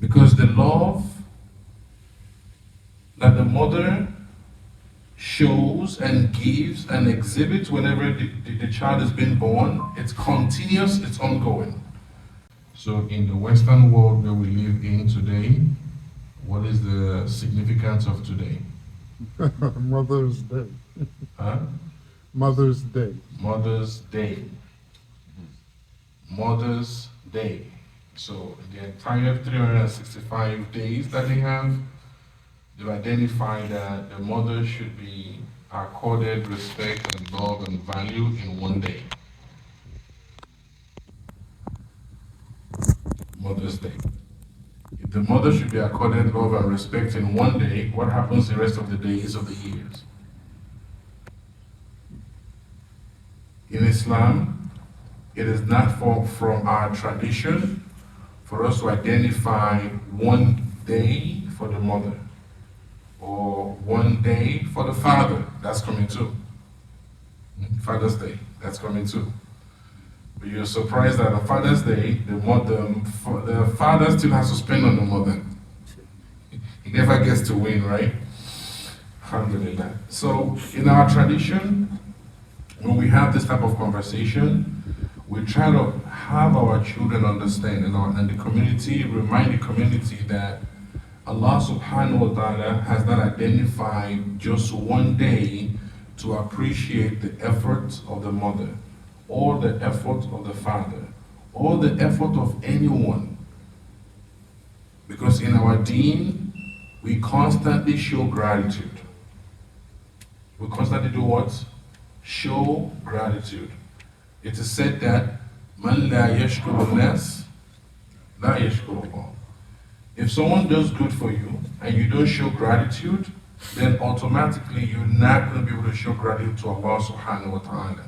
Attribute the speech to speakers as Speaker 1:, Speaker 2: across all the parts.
Speaker 1: Because the love that the mother shows and gives and exhibits whenever the child is being born, it's continuous, it's ongoing. So in the Western world where we live in today, what is the significance of today?
Speaker 2: Mother's Day.
Speaker 1: Huh?
Speaker 2: Mother's Day.
Speaker 1: Mother's Day. Mother's Day. So the entire 365 days that they have, they've identified that the mother should be accorded respect and love and value in one day. Mother's Day. If the mother should be accorded love and respect in one day, what happens the rest of the days of the years? In Islam, it is not from our tradition for us to identify one day for the mother or one day for the father. That's coming too. Father's Day, that's coming too. But you're surprised that on Father's Day, the father still has to spend on the mother. He never gets to win, right? Alhamdulillah. So in our tradition, when we have this type of conversation, we try to have our children understand and the community, remind the community that Allah subhanahu wa ta'ala has not identified just one day to appreciate the effort of the mother, or the effort of the father, or the effort of anyone. Because in our deen, we constantly show gratitude. We constantly do what? Show gratitude. It is said that man la yashkuru nas la yashkuru Allah. If someone does good for you and you don't show gratitude, then automatically you're not going to be able to show gratitude to Allah subhanahu wa ta'ala.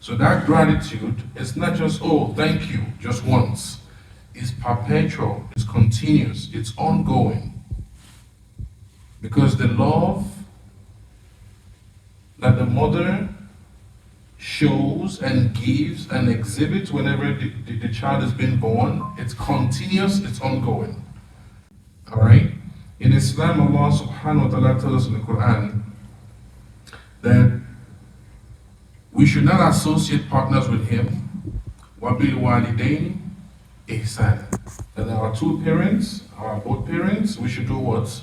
Speaker 1: So that gratitude is not just, oh, thank you, just once. It's perpetual, it's continuous, it's ongoing. Because the love that the mother shows and gives and exhibits whenever the child is being born, it's continuous, it's ongoing. Alright? In Islam, Allah subhanahu wa ta'ala tells us in the Quran that we should not associate partners with him. وَبِالْوَالِدَيْنِ إِحْسَانًا. And our two parents, our both parents, we should do what?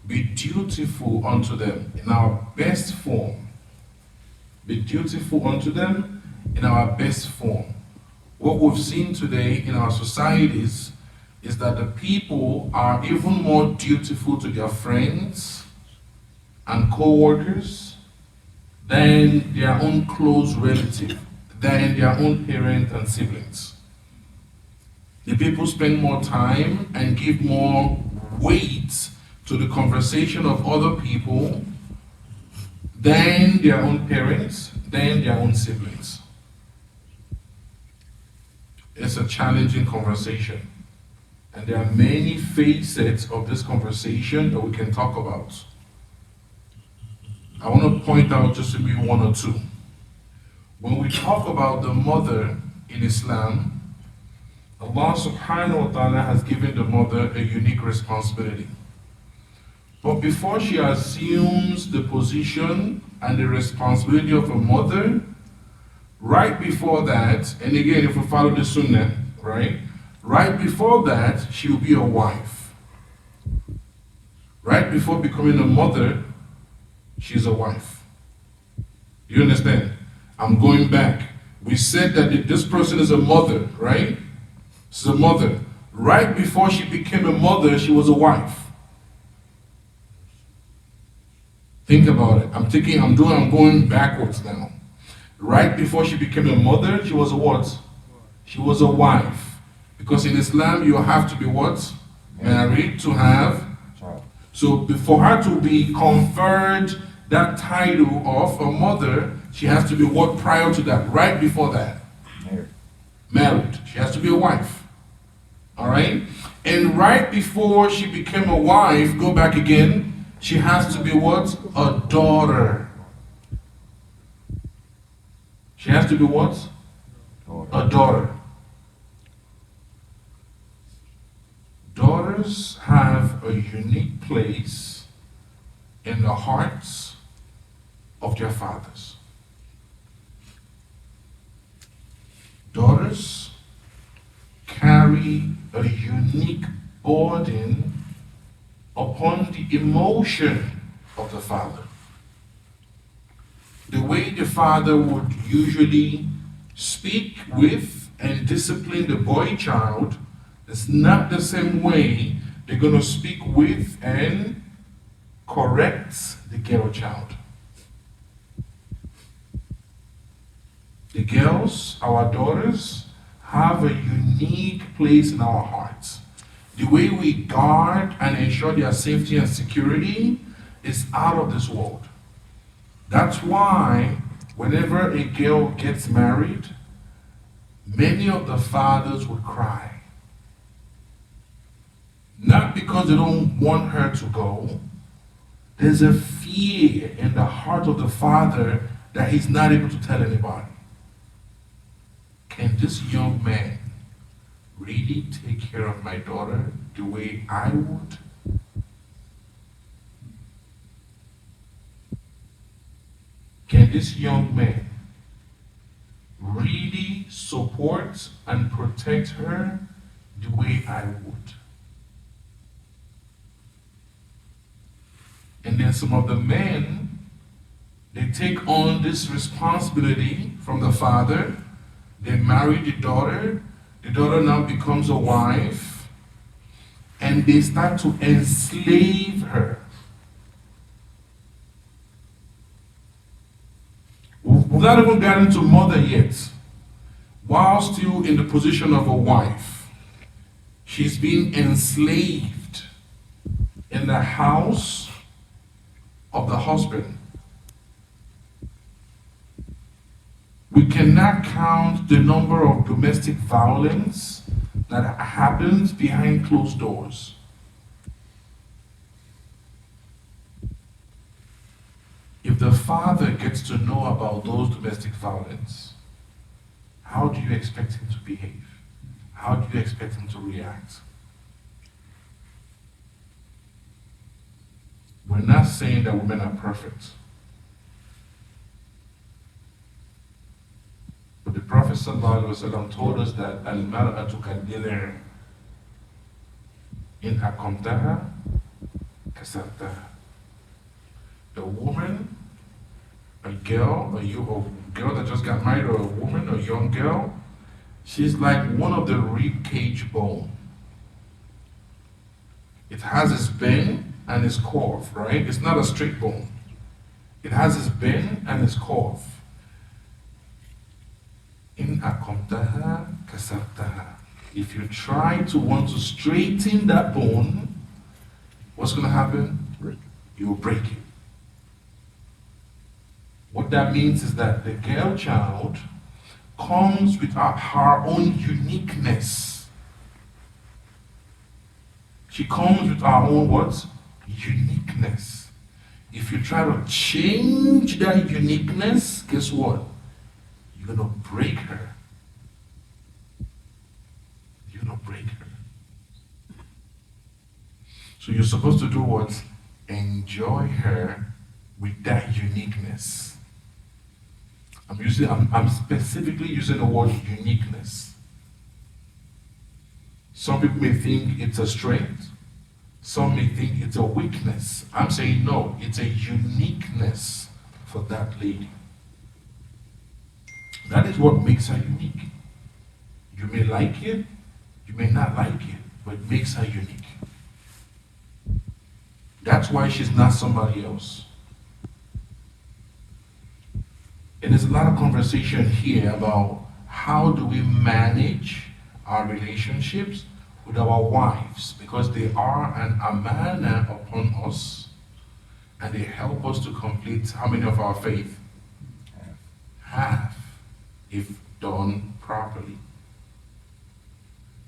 Speaker 1: Be dutiful unto them in our best form. Be dutiful unto them in our best form. What we've seen today in our societies is that the people are even more dutiful to their friends and co-workers than their own close relative, than their own parent and siblings. The people spend more time and give more weight to the conversation of other people than their own parents, than their own siblings. It's a challenging conversation. And there are many facets of this conversation that we can talk about. I want to point out just maybe one or two. When we talk about the mother in Islam, Allah subhanahu wa ta'ala has given the mother a unique responsibility. But before she assumes the position and the responsibility of a mother, right before that, and again, if we follow the sunnah, right? Right before that, she will be a wife. Right before becoming a mother, she's a wife. You understand? I'm going back. We said that this person is a mother, right? She's a mother. Right before she became a mother, she was a wife. Think about it. I'm going backwards now. Right before she became a mother, she was a what? She was a wife. Because in Islam, you have to be what? Married to have. So for her to be conferred that title of a mother, she has to be what prior to that? Right before that? Married. She has to be a wife. Alright? And right before she became a wife, go back again, she has to be what? A daughter. She has to be what? A daughter. daughters have a unique place in the hearts of their fathers. Daughters carry a unique burden upon the emotion of the father. The way the father would usually speak with and discipline the boy child is not the same way they're going to speak with and correct the girl child. The girls, our daughters, have a unique place in our hearts. The way we guard and ensure their safety and security is out of this world. That's why whenever a girl gets married, many of the fathers would cry. Not because they don't want her to go. There's a fear in the heart of the father that he's not able to tell anybody. Can this young man really take care of my daughter the way I would? Can this young man really support and protect her the way I would? And then some of the men, they take on this responsibility from the father. They marry the daughter now becomes a wife, and they start to enslave her. We've not even gotten to mother yet. While still in the position of a wife, she's being enslaved in the house of the husband. We cannot count the number of domestic violence that happens behind closed doors. If the father gets to know about those domestic violence, how do you expect him to behave? How do you expect him to react? We're not saying that women are perfect. But the Prophet ﷺ told us that al-mar'atu kal-dil' in akamtaha kasartaha. A woman, a girl that just got married, or a woman, a young girl, she's like one of the rib cage bone. It has its bend and its curve, right? It's not a straight bone. It has its bend and its curve. In akamtaha kasartaha. If you try to want to straighten that bone, what's going to happen? You will break it. What that means is that the girl child comes with her own uniqueness. She comes with her own what? Uniqueness. If you try to change that uniqueness, guess what? You're going to break her. You're going to break her. So you're supposed to do what? Enjoy her with that uniqueness. I'm specifically using the word uniqueness. Some people may think it's a strength. Some may think it's a weakness. I'm saying no, it's a uniqueness for that lady. That is what makes her unique. You may like it, you may not like it, but it makes her unique. That's why she's not somebody else. And there's a lot of conversation here about how do we manage our relationships with our wives, because they are an amana upon us, and they help us to complete how many of our faith? Half, if done properly.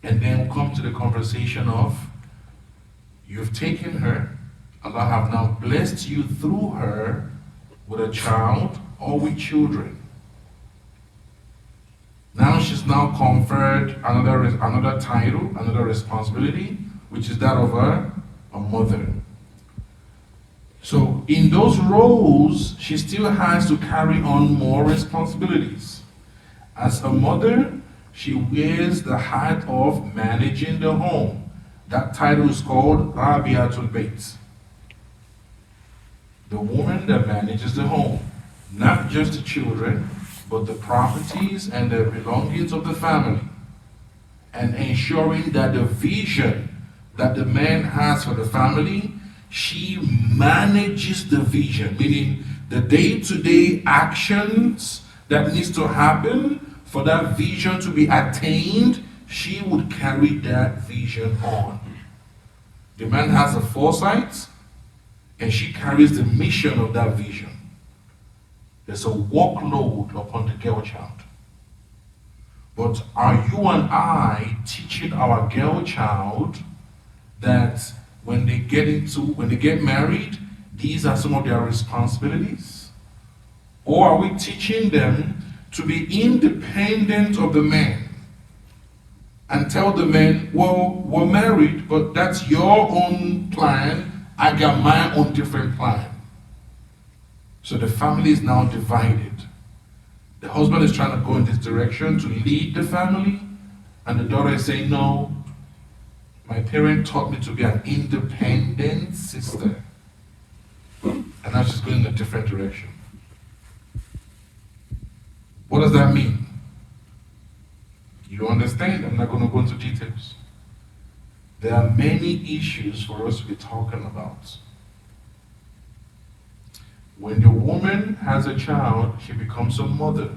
Speaker 1: And then we'll come to the conversation of, you've taken her, Allah have now blessed you through her with a child or with children. Now she's now conferred another title, another responsibility, which is that of a mother. So in those roles, she still has to carry on more responsibilities. As a mother, she wears the hat of managing the home. That title is called Rabiatul Bayt. The woman that manages the home, not just the children, but the properties and the belongings of the family, and ensuring that the vision that the man has for the family, she manages the vision, meaning the day-to-day actions that needs to happen for that vision to be attained, she would carry that vision on. The man has a foresight, and she carries the mission of that vision. There's a workload upon the girl child. But are you and I teaching our girl child that when they get married, these are some of their responsibilities? Or are we teaching them to be independent of the man and tell the man, well, we're married, but that's your own plan, I got my own different plan. So the family is now divided. The husband is trying to go in this direction to lead the family, and the daughter is saying, no, my parent taught me to be an independent sister. And now she's going in a different direction. What does that mean? You understand? I'm not going to go into details. There are many issues for us to be talking about. When the woman has a child, she becomes a mother.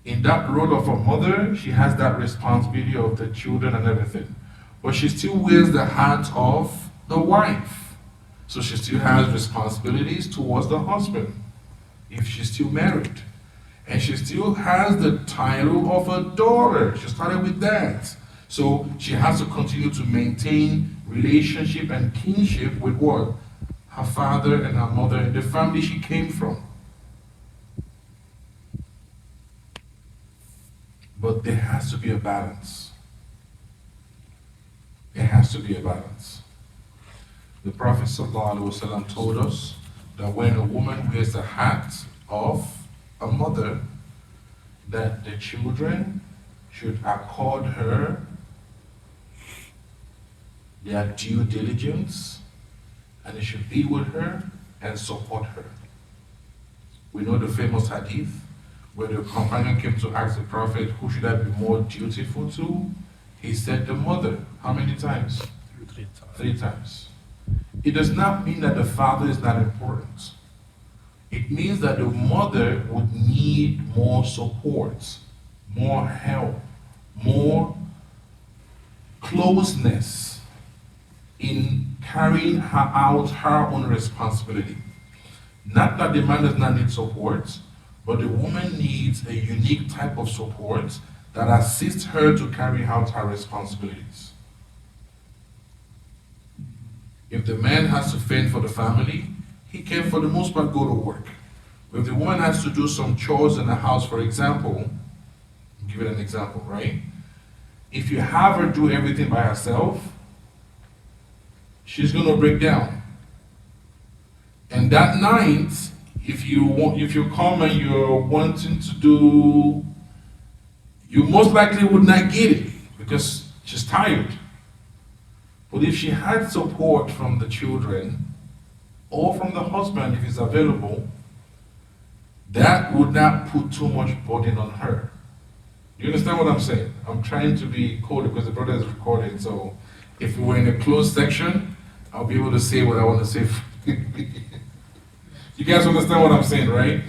Speaker 1: In that role of a mother, she has that responsibility of the children and everything. But she still wears the hat of the wife. So she still has responsibilities towards the husband, if she's still married. And she still has the title of a daughter. She started with that. So she has to continue to maintain relationship and kinship with what? Her father and her mother and the family she came from. But there has to be a balance. There has to be a balance. The Prophet ﷺ told us that when a woman wears the hat of a mother, that the children should accord her their due diligence, and they should be with her and support her. We know the famous hadith where the companion came to ask the Prophet, who should I be more dutiful to? He said the mother. How many times?
Speaker 3: 3 times.
Speaker 1: 3 times. It does not mean that the father is not important. It means that the mother would need more support, more help, more closeness in carrying out her own responsibility. Not that the man does not need support, but the woman needs a unique type of support that assists her to carry out her responsibilities. If the man has to fend for the family, he can for the most part go to work. But if the woman has to do some chores in the house, for example, I'll give it an example, right? If you have her do everything by herself, she's going to break down. And that night, if you come and you're wanting to do, you most likely would not get it because she's tired. But if she had support from the children or from the husband, if he's available, that would not put too much burden on her. You understand what I'm saying? I'm trying to be coded because the brother is recording. So if we were in a closed section, I'll be able to say what I want to say. You guys understand what I'm saying, right?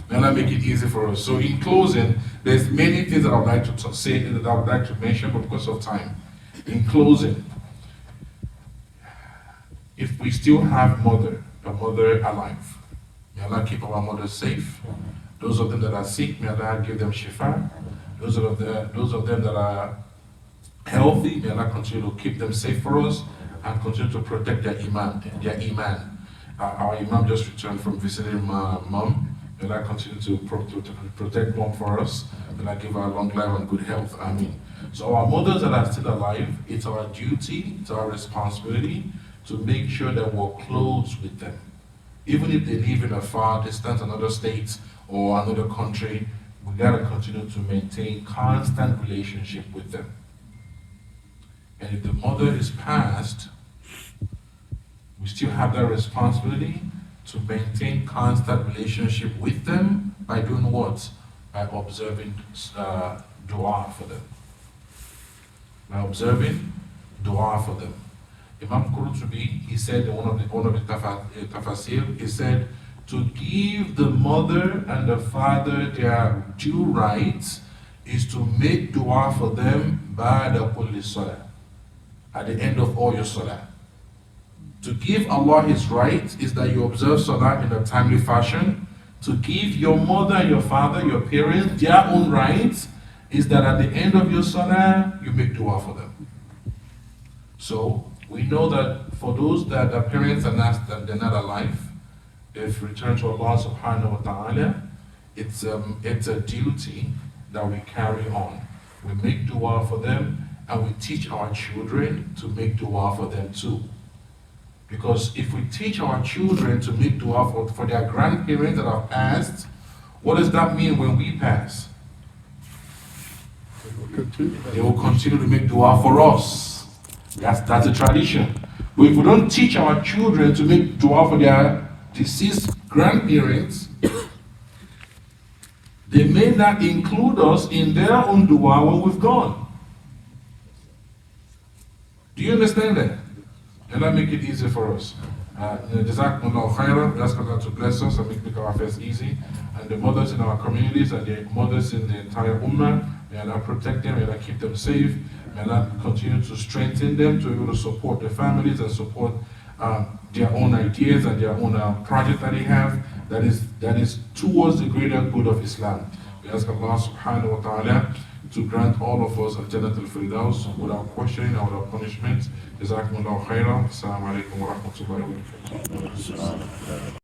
Speaker 1: And I make it easy for us. So in closing, there's many things that I would like to say, that I would like to mention, but because of time. In closing, if we still have a mother alive, may Allah keep our mothers safe. Those of them that are sick, may Allah give them shifa. Those of them that are healthy, may Allah continue to keep them safe for us and continue to protect their iman. Our imam just returned from visiting my mom. May Allah continue to protect mom for us. May Allah give her long life and good health. Ameen. So our mothers that are still alive, it's our duty, it's our responsibility to make sure that we're close with them. Even if they live in a far distance, another state or another country, we gotta continue to maintain constant relationship with them. And if the mother is passed, we still have that responsibility to maintain constant relationship with them by doing what? By observing dua for them. By observing dua for them. Imam Qurtubi, he said in one of the tafasir, he said, to give the mother and the father their due rights is to make dua for them ba'da kulli salah, at the end of all your salah. To give Allah His right is that you observe salah in a timely fashion. To give your mother and your father, your parents, their own rights is that at the end of your salah, you make dua for them. So, we know that for those that their parents are not, that they're not alive, if return to Allah subhanahu wa ta'ala, it's a duty that we carry on. We make dua for them and we teach our children to make dua for them too. Because if we teach our children to make dua for their grandparents that have passed, what does that mean when we pass? They will continue to make dua for us. That's a tradition. But if we don't teach our children to make dua for their deceased grandparents, they may not include us in their own dua when we've gone. Do you understand that? And that make it easy for us. Jazakumullahu khairan. We ask Allah to bless us and make our affairs easy. And the mothers in our communities and the mothers in the entire ummah, may Allah protect them, may Allah keep them safe, may Allah continue to strengthen them to be able to support their families and support their own ideas and their own project that they have that is towards the greater good of Islam. We ask Allah subhanahu wa ta'ala to grant all of us al-Jannat al-Firdaus without questioning or without punishment. Jazakumullahu khairan. Assalamu alaikum wa rahmatullahi wa barakatuh.